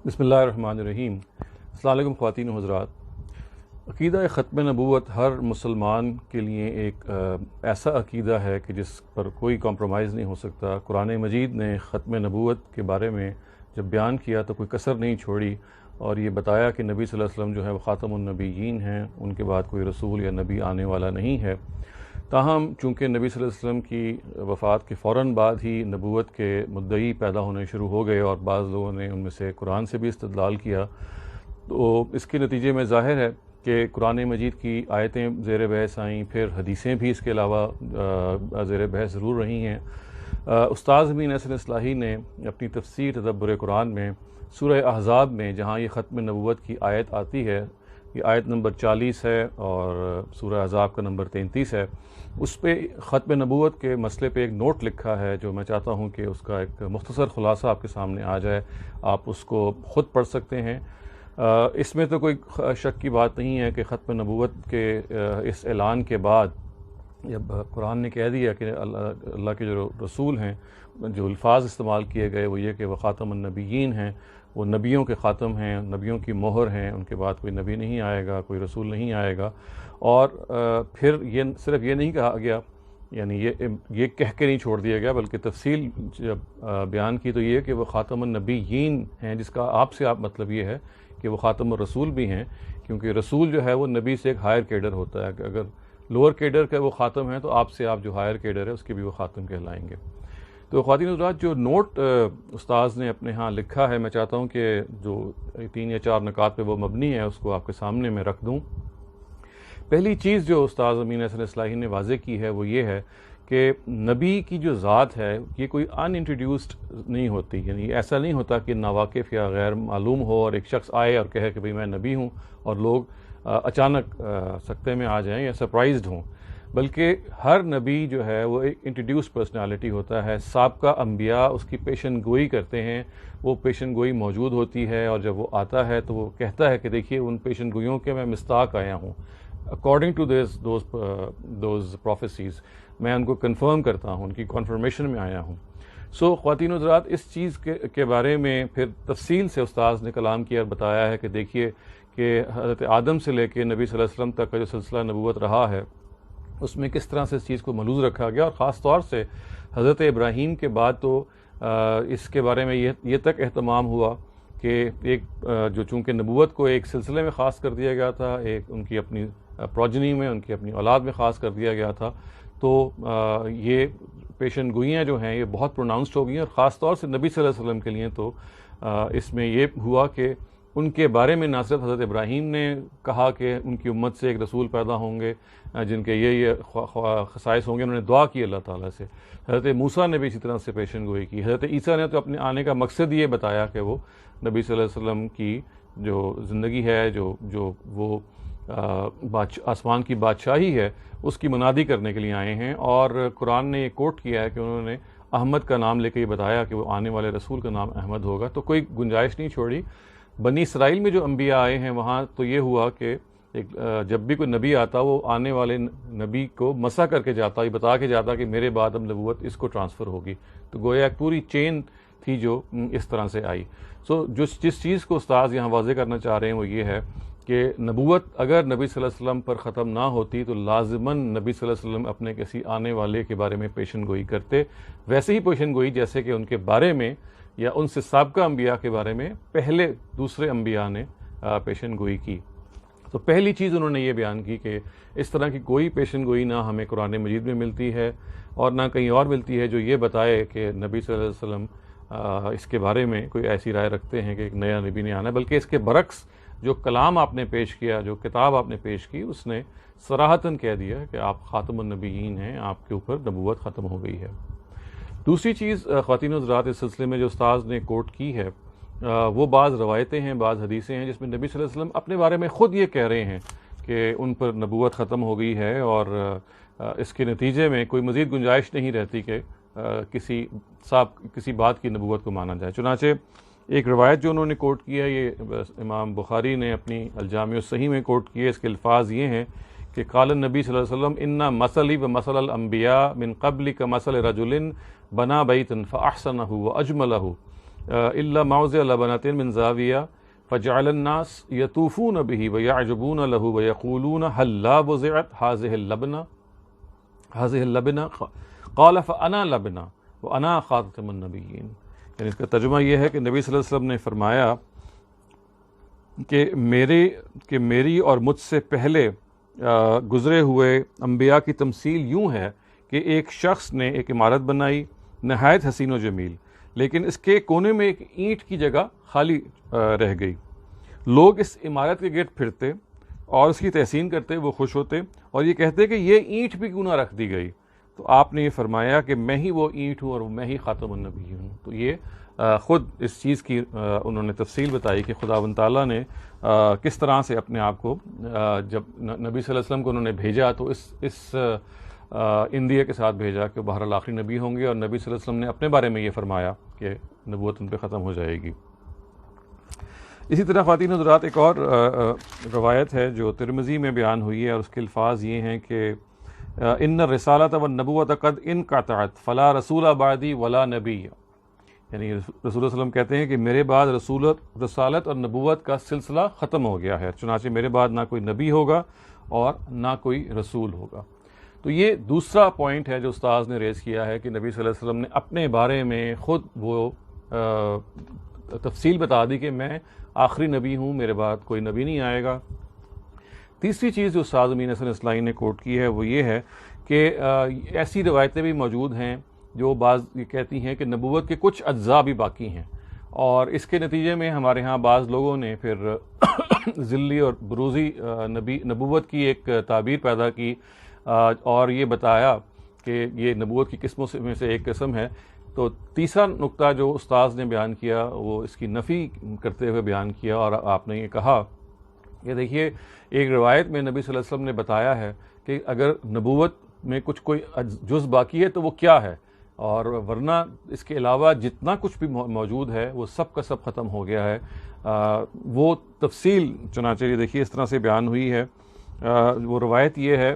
بسم اللہ الرحمن الرحیم۔ السلام علیکم خواتین و حضرات۔ عقیدہ ختم نبوت ہر مسلمان کے لیے ایک ایسا عقیدہ ہے کہ جس پر کوئی کمپرومائز نہیں ہو سکتا۔ قرآن مجید نے ختم نبوت کے بارے میں جب بیان کیا تو کوئی کسر نہیں چھوڑی اور یہ بتایا کہ نبی صلی اللہ علیہ وسلم جو ہے وہ خاتم النبیین ہیں، ان کے بعد کوئی رسول یا نبی آنے والا نہیں ہے۔ تاہم چونکہ نبی صلی اللہ علیہ وسلم کی وفات کے فوراً بعد ہی نبوت کے مدعی پیدا ہونے شروع ہو گئے اور بعض لوگوں نے ان میں سے قرآن سے بھی استدلال کیا، تو اس کے نتیجے میں ظاہر ہے کہ قرآن مجید کی آیتیں زیر بحث آئیں، پھر حدیثیں بھی اس کے علاوہ زیر بحث ضرور رہی ہیں۔ استاذ امین احسن اصلاحی نے اپنی تفسیر تدبر قرآن میں سورہ احزاب میں جہاں یہ ختم نبوت کی آیت آتی ہے، یہ آیت نمبر 40 ہے اور سورہ احزاب کا نمبر 33 ہے، اس پہ ختم نبوت کے مسئلے پہ ایک نوٹ لکھا ہے جو میں چاہتا ہوں کہ اس کا ایک مختصر خلاصہ آپ کے سامنے آ جائے، آپ اس کو خود پڑھ سکتے ہیں۔ اس میں تو کوئی شک کی بات نہیں ہے کہ ختم نبوت کے اس اعلان کے بعد جب قرآن نے کہہ دیا کہ اللہ کے جو رسول ہیں، جو الفاظ استعمال کیے گئے وہ یہ کہ وہ خاتم النبیین ہیں، وہ نبیوں کے خاتم ہیں، نبیوں کی مہر ہیں، ان کے بعد کوئی نبی نہیں آئے گا، کوئی رسول نہیں آئے گا۔ اور پھر یہ صرف یہ نہیں کہا گیا، یعنی یہ کہہ کے نہیں چھوڑ دیا گیا، بلکہ تفصیل جب بیان کی تو یہ کہ وہ خاتم النبیین ہیں، جس کا آپ سے آپ مطلب یہ ہے کہ وہ خاتم الرسول بھی ہیں، کیونکہ رسول جو ہے وہ نبی سے ایک ہائر کیڈر ہوتا ہے، کہ اگر لوور کیڈر کا وہ خاتم ہے تو آپ سے آپ جو ہائر کیڈر ہے اس کے بھی وہ خاتم کہلائیں گے۔ تو خواتین حضرات، جو نوٹ استاذ نے اپنے ہاں لکھا ہے، میں چاہتا ہوں کہ جو 3 یا 4 نکات پہ وہ مبنی ہے اس کو آپ کے سامنے میں رکھ دوں۔ پہلی چیز جو استاذ امین احسن اصلاحی نے واضح کی ہے وہ یہ ہے کہ نبی کی جو ذات ہے یہ کوئی ان انٹروڈیوسڈ نہیں ہوتی، یعنی ایسا نہیں ہوتا کہ ناواقف یا غیر معلوم ہو اور ایک شخص آئے اور کہے کہ بھئی میں نبی ہوں اور لوگ اچانک سکتے میں آ جائیں یا سرپرائزڈ ہوں، بلکہ ہر نبی جو ہے وہ ایک انٹروڈیوس پرسنالٹی ہوتا ہے۔ سابقہ انبیاء اس کی پیشن گوئی کرتے ہیں، وہ پیشن گوئی موجود ہوتی ہے اور جب وہ آتا ہے تو وہ کہتا ہے کہ دیکھیے ان پیشن گوئیوں کے میں مستاق آیا ہوں، اکارڈنگ ٹو دوز پروفیسیز، میں ان کو کنفرم کرتا ہوں، ان کی کنفرمیشن میں آیا ہوں۔ خواتین و حضرات، اس چیز کے بارے میں پھر تفصیل سے استاذ نے کلام کیا اور بتایا ہے کہ دیکھیے کہ حضرت آدم سے لے کے نبی صلی اللہ علیہ وسلم تک کا جو سلسلہ نبوت رہا ہے اس میں کس طرح سے اس چیز کو ملوث رکھا گیا، اور خاص طور سے حضرت ابراہیم کے بعد تو اس کے بارے میں یہ تک اہتمام ہوا کہ ایک جو چونکہ نبوت کو ایک سلسلے میں خاص کر دیا گیا تھا، ایک ان کی اپنی پروجنی میں، ان کی اپنی اولاد میں خاص کر دیا گیا تھا، تو یہ پیشن گوئیاں جو ہیں یہ بہت پروناؤنسڈ ہو گئی ہیں، اور خاص طور سے نبی صلی اللہ علیہ وسلم کے لیے تو اس میں یہ ہوا کہ ان کے بارے میں نہ صرف حضرت ابراہیم نے کہا کہ ان کی امت سے ایک رسول پیدا ہوں گے جن کے یہ خصائص ہوں گے، انہوں نے دعا کی اللہ تعالیٰ سے، حضرت موسیٰ نے بھی اسی طرح سے پیشن گوئی کی، حضرت عیسیٰ نے تو اپنے آنے کا مقصد یہ بتایا کہ وہ نبی صلی اللہ علیہ وسلم کی جو زندگی ہے، جو وہ آسمان کی بادشاہی ہے، اس کی منادی کرنے کے لیے آئے ہیں، اور قرآن نے یہ کوٹ کیا ہے کہ انہوں نے احمد کا نام لے کے یہ بتایا کہ وہ آنے والے رسول کا نام احمد ہوگا، تو کوئی گنجائش نہیں چھوڑی۔ بنی اسرائیل میں جو انبیاء آئے ہیں وہاں تو یہ ہوا کہ جب بھی کوئی نبی آتا وہ آنے والے نبی کو مسح کر کے جاتا، یہ بتا کے جاتا کہ میرے بعد اب نبوت اس کو ٹرانسفر ہوگی، تو گویا ایک پوری چین تھی جو اس طرح سے آئی۔ جس چیز کو استاذ یہاں واضح کرنا چاہ رہے ہیں وہ یہ ہے کہ نبوت اگر نبی صلی اللہ علیہ وسلم پر ختم نہ ہوتی تو لازماً نبی صلی اللہ علیہ وسلم اپنے کسی آنے والے کے بارے میں پیشن گوئی کرتے، ویسے ہی پیشن گوئی جیسے کہ ان کے بارے میں یا ان سے سابقہ انبیاء کے بارے میں پہلے دوسرے انبیاء نے پیشن گوئی کی۔ تو پہلی چیز انہوں نے یہ بیان کی کہ اس طرح کی کوئی پیشن گوئی نہ ہمیں قرآن مجید میں ملتی ہے اور نہ کہیں اور ملتی ہے جو یہ بتائے کہ نبی صلی اللہ علیہ وسلم اس کے بارے میں کوئی ایسی رائے رکھتے ہیں کہ ایک نیا نبی نے آنا ہے، بلکہ اس کے برعکس جو کلام آپ نے پیش کیا، جو کتاب آپ نے پیش کی، اس نے صراحتاً کہہ دیا کہ آپ خاتم النبیین ہیں، آپ کے اوپر نبوت ختم ہو گئی ہے۔ دوسری چیز خواتین و حضرات، اس سلسلے میں جو استاذ نے کوٹ کی ہے وہ بعض روایتیں ہیں، بعض حدیثیں ہیں جس میں نبی صلی اللہ علیہ وسلم اپنے بارے میں خود یہ کہہ رہے ہیں کہ ان پر نبوت ختم ہو گئی ہے، اور اس کے نتیجے میں کوئی مزید گنجائش نہیں رہتی کہ کسی بات کی نبوت کو مانا جائے۔ چنانچہ ایک روایت جو انہوں نے کوٹ کی ہے، یہ امام بخاری نے اپنی الجامع الصحیح میں کوٹ کی ہے، اس کے الفاظ یہ ہیں کہ قال النبی صلی اللہ علیہ وسلم ان مثلی و مثل الانبیاء من قبل کمثل رجل بنا بیتا فاحسنہ واجملہ، الا موضع لبنۃ من زاویہ فجعل الناس یطوفون به ویعجبون له ویقولون هل لا وضعت هذه اللبنہ قال فانا لبنہ وانا خاتم النبیین. یعنی اس کا ترجمہ یہ ہے کہ نبی صلی اللہ علیہ وسلم نے فرمایا کہ میری اور مجھ سے پہلے گزرے ہوئے انبیاء کی تمثیل یوں ہے کہ ایک شخص نے ایک عمارت بنائی نہایت حسین و جمیل، لیکن اس کے کونے میں ایک اینٹ کی جگہ خالی رہ گئی. لوگ اس عمارت کے گرد پھرتے اور اس کی تحسین کرتے، وہ خوش ہوتے اور یہ کہتے کہ یہ اینٹ بھی کیوں نہ رکھ دی گئی. تو آپ نے یہ فرمایا کہ میں ہی وہ اینٹ ہوں اور میں ہی خاتم النبی ہوں. تو یہ خود اس چیز کی انہوں نے تفصیل بتائی کہ خداوند تعالیٰ نے کس طرح سے اپنے آپ کو جب نبی صلی اللہ علیہ وسلم کو انہوں نے بھیجا تو اس اندیہ کے ساتھ بھیجا کہ بہرحال آخری نبی ہوں گے، اور نبی صلی اللہ علیہ وسلم نے اپنے بارے میں یہ فرمایا کہ نبوت ان پہ ختم ہو جائے گی. اسی طرح خواتین حضرات ایک اور روایت ہے جو ترمذی میں بیان ہوئی ہے، اور اس کے الفاظ یہ ہیں کہ ان الرسالۃ والنبوۃ قد انقطعت فلا رسول بعدی ولا نبی. یعنی رسول اللہ علیہ وسلم کہتے ہیں کہ میرے بعد رسالت اور نبوت کا سلسلہ ختم ہو گیا ہے، چنانچہ میرے بعد نہ کوئی نبی ہوگا اور نہ کوئی رسول ہوگا. تو یہ دوسرا پوائنٹ ہے جو استاذ نے ریز کیا ہے کہ نبی صلی اللہ علیہ وسلم نے اپنے بارے میں خود وہ تفصیل بتا دی کہ میں آخری نبی ہوں، میرے بعد کوئی نبی نہیں آئے گا. تیسری چیز جو استاذ امین حسن اصلاحی نے کوٹ کی ہے وہ یہ ہے کہ ایسی روایتیں بھی موجود ہیں جو بعض یہ کہتی ہیں کہ نبوت کے کچھ اجزاء بھی باقی ہیں، اور اس کے نتیجے میں ہمارے ہاں بعض لوگوں نے پھر ذلی اور بروزی نبوت کی ایک تعبیر پیدا کی اور یہ بتایا کہ یہ نبوت کی قسموں میں سے ایک قسم ہے. تو تیسرا نقطہ جو استاذ نے بیان کیا وہ اس کی نفی کرتے ہوئے بیان کیا، اور آپ نے یہ کہا کہ دیکھیے ایک روایت میں نبی صلی اللہ علیہ وسلم نے بتایا ہے کہ اگر نبوت میں کوئی جز باقی ہے تو وہ کیا ہے، اور ورنہ اس کے علاوہ جتنا کچھ بھی موجود ہے وہ سب کا سب ختم ہو گیا ہے. وہ تفصیل چنانچہ یہ دیکھیے اس طرح سے بیان ہوئی ہے. وہ روایت یہ ہے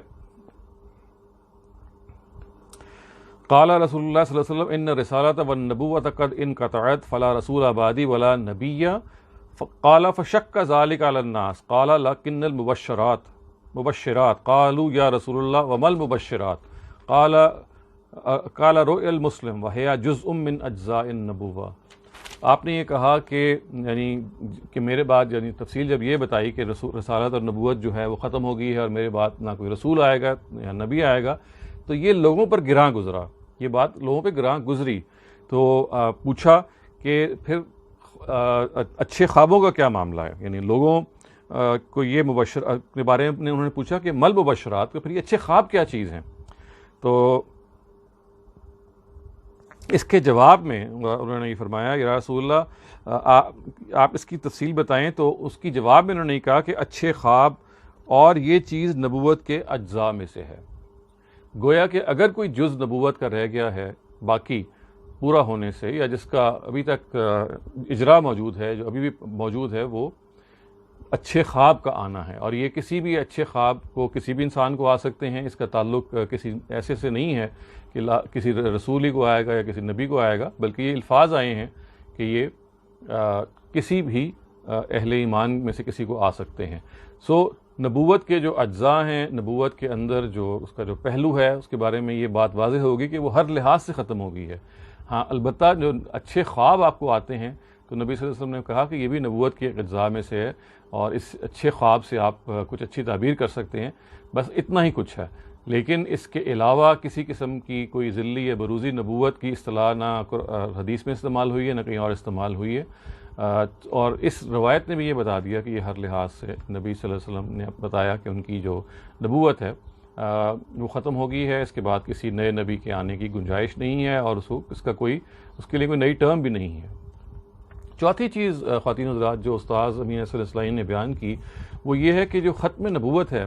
قال رسول اللہ صلی اللہ علیہ وسلم ان رسالۃ والنبوۃ قد انقطعت فلا رسول بعدی ولا نبی قال فشک ذلك علی الناس قال لكن المبشرات قالوا یا رسول اللہ وما المبشرات قال رؤیا المسلم وهي جزء من اجزاء النبوہ. آپ نے یہ کہا کہ میرے بعد یعنی تفصیل جب یہ بتائی کہ رسالت اور نبوت جو ہے وہ ختم ہو گئی ہے اور میرے بعد نہ کوئی رسول آئے گا یا نبی آئے گا، تو یہ لوگوں پر گراں گزرا، یہ بات لوگوں پہ گراں گزری. تو پوچھا کہ پھر اچھے خوابوں کا کیا معاملہ ہے، یعنی لوگوں کو یہ مبشر کے بارے میں انہوں نے پوچھا کہ مل مبشرات، تو پھر یہ اچھے خواب کیا چیز ہیں. تو اس کے جواب میں انہوں نے یہ فرمایا یا رسول اللہ آپ اس کی تفصیل بتائیں. تو اس کی جواب میں انہوں نے کہا کہ اچھے خواب اور یہ چیز نبوت کے اجزاء میں سے ہے. گویا کہ اگر کوئی جز نبوت کا رہ گیا ہے باقی پورا ہونے سے، یا جس کا ابھی تک اجرا موجود ہے، جو ابھی بھی موجود ہے، وہ اچھے خواب کا آنا ہے. اور یہ کسی بھی اچھے خواب کو کسی بھی انسان کو آ سکتے ہیں، اس کا تعلق کسی ایسے سے نہیں ہے کہ کسی رسول ہی کو آئے گا یا کسی نبی کو آئے گا، بلکہ یہ الفاظ آئے ہیں کہ یہ کسی بھی اہل ایمان میں سے کسی کو آ سکتے ہیں. سو نبوت کے جو اجزاء ہیں، نبوت کے اندر جو اس کا جو پہلو ہے، اس کے بارے میں یہ بات واضح ہوگی کہ وہ ہر لحاظ سے ختم ہو گئی ہے. ہاں البتہ جو اچھے خواب آپ کو آتے ہیں تو نبی صلی اللہ علیہ وسلم نے کہا کہ یہ بھی نبوت کے اجزاء میں سے ہے، اور اس اچھے خواب سے آپ کچھ اچھی تعبیر کر سکتے ہیں، بس اتنا ہی کچھ ہے. لیکن اس کے علاوہ کسی قسم کی کوئی ذلی یا بروزی نبوت کی اصطلاح نہ حدیث میں استعمال ہوئی ہے نہ کہیں اور استعمال ہوئی ہے. اور اس روایت نے بھی یہ بتا دیا کہ یہ ہر لحاظ سے نبی صلی اللہ علیہ وسلم نے بتایا کہ ان کی جو نبوت ہے وہ ختم ہو گئی ہے. اس کے بعد کسی نئے نبی کے آنے کی گنجائش نہیں ہے، اور اس کے لیے کوئی نئی ٹرم بھی نہیں ہے. چوتھی چیز خواتین حضرات جو استاذ امین حسن اصلاحی نے بیان کی وہ یہ ہے کہ جو ختم نبوت ہے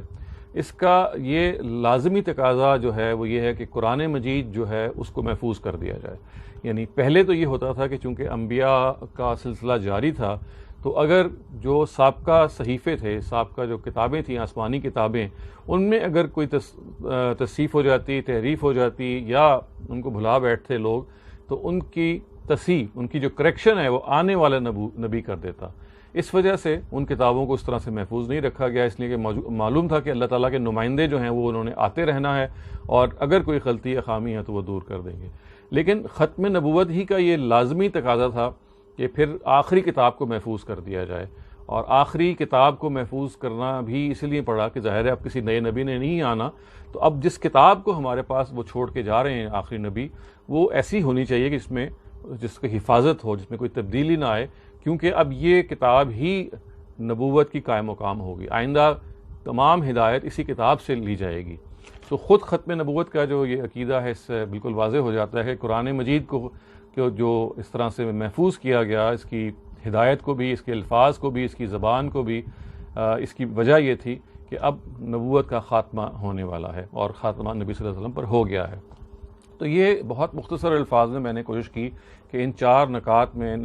اس کا یہ لازمی تقاضا جو ہے وہ یہ ہے کہ قرآن مجید جو ہے اس کو محفوظ کر دیا جائے. یعنی پہلے تو یہ ہوتا تھا کہ چونکہ انبیاء کا سلسلہ جاری تھا، تو اگر جو سابقہ صحیفے تھے، سابقہ جو کتابیں تھیں، آسمانی کتابیں، ان میں اگر کوئی تصحیف ہو جاتی، تحریف ہو جاتی، یا ان کو بھلا بیٹھتے لوگ، تو ان کی تصحیح، ان کی جو کریکشن ہے وہ آنے والے نبی کر دیتا۔ اس وجہ سے ان کتابوں کو اس طرح سے محفوظ نہیں رکھا گیا، اس لیے کہ معلوم تھا کہ اللہ تعالیٰ کے نمائندے جو ہیں وہ انہوں نے آتے رہنا ہے، اور اگر کوئی غلطی یا خامی ہے تو وہ دور کر دیں گے۔ لیکن ختم نبوت ہی کا یہ لازمی تقاضا تھا کہ پھر آخری کتاب کو محفوظ کر دیا جائے، اور آخری کتاب کو محفوظ کرنا بھی اس لیے پڑا کہ ظاہر ہے اب کسی نئے نبی نے نہیں آنا، تو اب جس کتاب کو ہمارے پاس وہ چھوڑ کے جا رہے ہیں آخری نبی، وہ ایسی ہونی چاہیے کہ جس کی حفاظت ہو، جس میں کوئی تبدیلی نہ آئے، کیونکہ اب یہ کتاب ہی نبوت کی قائم مقام ہوگی، آئندہ تمام ہدایت اسی کتاب سے لی جائے گی۔ تو خود ختم نبوت کا جو یہ عقیدہ ہے، اس سے بالکل واضح ہو جاتا ہے کہ قرآن مجید کو جو اس طرح سے محفوظ کیا گیا، اس کی ہدایت کو بھی، اس کے الفاظ کو بھی، اس کی زبان کو بھی، اس کی وجہ یہ تھی کہ اب نبوت کا خاتمہ ہونے والا ہے، اور خاتمہ نبی صلی اللہ علیہ وسلم پر ہو گیا ہے۔ تو یہ بہت مختصر الفاظ میں نے کوشش کی کہ ان 4 نکات میں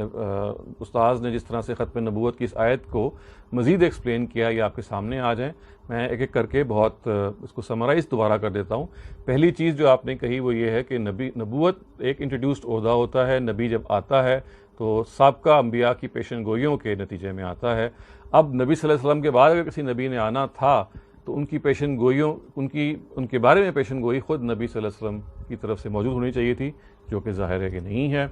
استاذ نے جس طرح سے ختم نبوت کی اس آیت کو مزید ایکسپلین کیا، یہ آپ کے سامنے آ جائیں۔ میں ایک ایک کر کے بہت اس کو سمرائز دوبارہ کر دیتا ہوں۔ پہلی چیز جو آپ نے کہی وہ یہ ہے کہ نبوت ایک انٹروڈیوسڈ عہدہ ہوتا ہے، نبی جب آتا ہے تو سابقہ انبیاء کی پیشن گوئیوں کے نتیجے میں آتا ہے۔ اب نبی صلی اللہ علیہ وسلم کے بعد اگر کسی نبی نے آنا تھا تو ان کی پیشن گوئیوں، ان کے بارے میں پیشن گوئی خود نبی صلی اللہ علیہ وسلم کی طرف سے موجود ہونی چاہیے تھی، جو کہ ظاہر ہے کہ نہیں ہے۔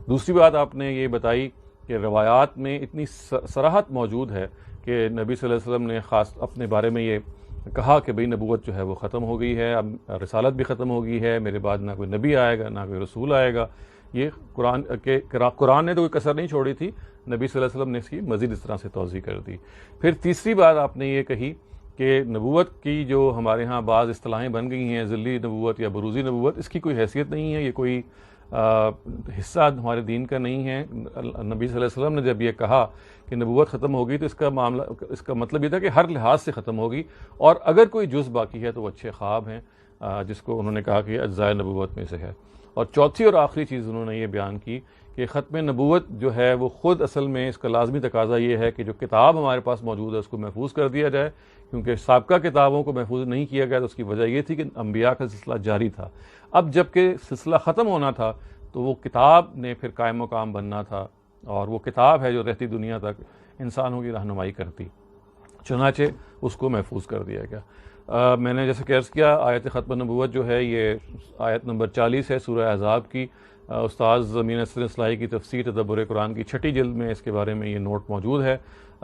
دوسری بات آپ نے یہ بتائی کہ روایات میں اتنی صراحت موجود ہے کہ نبی صلی اللہ علیہ وسلم نے خاص اپنے بارے میں یہ کہا کہ بھئی نبوت جو ہے وہ ختم ہو گئی ہے، اب رسالت بھی ختم ہو گئی ہے، میرے بعد نہ کوئی نبی آئے گا نہ کوئی رسول آئے گا۔ یہ قرآن نے تو کوئی کسر نہیں چھوڑی تھی، نبی صلی اللہ علیہ وسلم نے اس کی مزید اس طرح سے توضیح کر دی۔ پھر تیسری بات آپ نے یہ کہی کہ نبوت کی جو ہمارے ہاں بعض اصطلاحیں بن گئی ہیں، ذلی نبوت یا بروزی نبوت، اس کی کوئی حیثیت نہیں ہے، یہ کوئی حصہ ہمارے دین کا نہیں ہے۔ نبی صلی اللہ علیہ وسلم نے جب یہ کہا کہ نبوت ختم ہوگی تو اس کا مطلب یہ تھا کہ ہر لحاظ سے ختم ہوگی، اور اگر کوئی جز باقی ہے تو وہ اچھے خواب ہیں، جس کو انہوں نے کہا کہ اجزائے نبوت میں سے ہے۔ اور چوتھی اور آخری چیز انہوں نے یہ بیان کی کہ ختم نبوت جو ہے وہ خود اصل میں اس کا لازمی تقاضا یہ ہے کہ جو کتاب ہمارے پاس موجود ہے اس کو محفوظ کر دیا جائے، کیونکہ سابقہ کتابوں کو محفوظ نہیں کیا گیا تو اس کی وجہ یہ تھی کہ انبیاء کا سلسلہ جاری تھا۔ اب جب کہ سلسلہ ختم ہونا تھا تو وہ کتاب نے پھر قائم مقام بننا تھا، اور وہ کتاب ہے جو رہتی دنیا تک انسانوں کی رہنمائی کرتی، چنانچہ اس کو محفوظ کر دیا گیا۔ میں نے جیسے کہ عرض کیا، آیت ختم نبوت جو ہے یہ آیت نمبر 40 ہے سورہ احزاب کی۔ استاذ امین اسد اصلاحی کی تفسیر تدبر قرآن کی 6ٹھی جلد میں اس کے بارے میں یہ نوٹ موجود ہے۔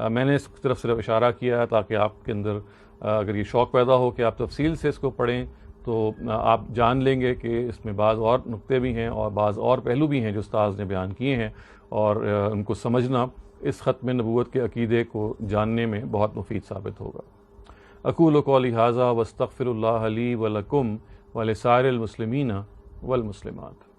میں نے اس کی طرف صرف اشارہ کیا ہے تاکہ آپ کے اندر اگر یہ شوق پیدا ہو کہ آپ تفصیل سے اس کو پڑھیں تو آپ جان لیں گے کہ اس میں بعض اور نقطے بھی ہیں اور بعض اور پہلو بھی ہیں جو استاذ نے بیان کیے ہیں، اور ان کو سمجھنا اس ختم نبوت کے عقیدے کو جاننے میں بہت مفید ثابت ہوگا۔ اقول قولی ھذا واستغفر اللہ لی ولکم ولسائر المسلمین والمسلمات۔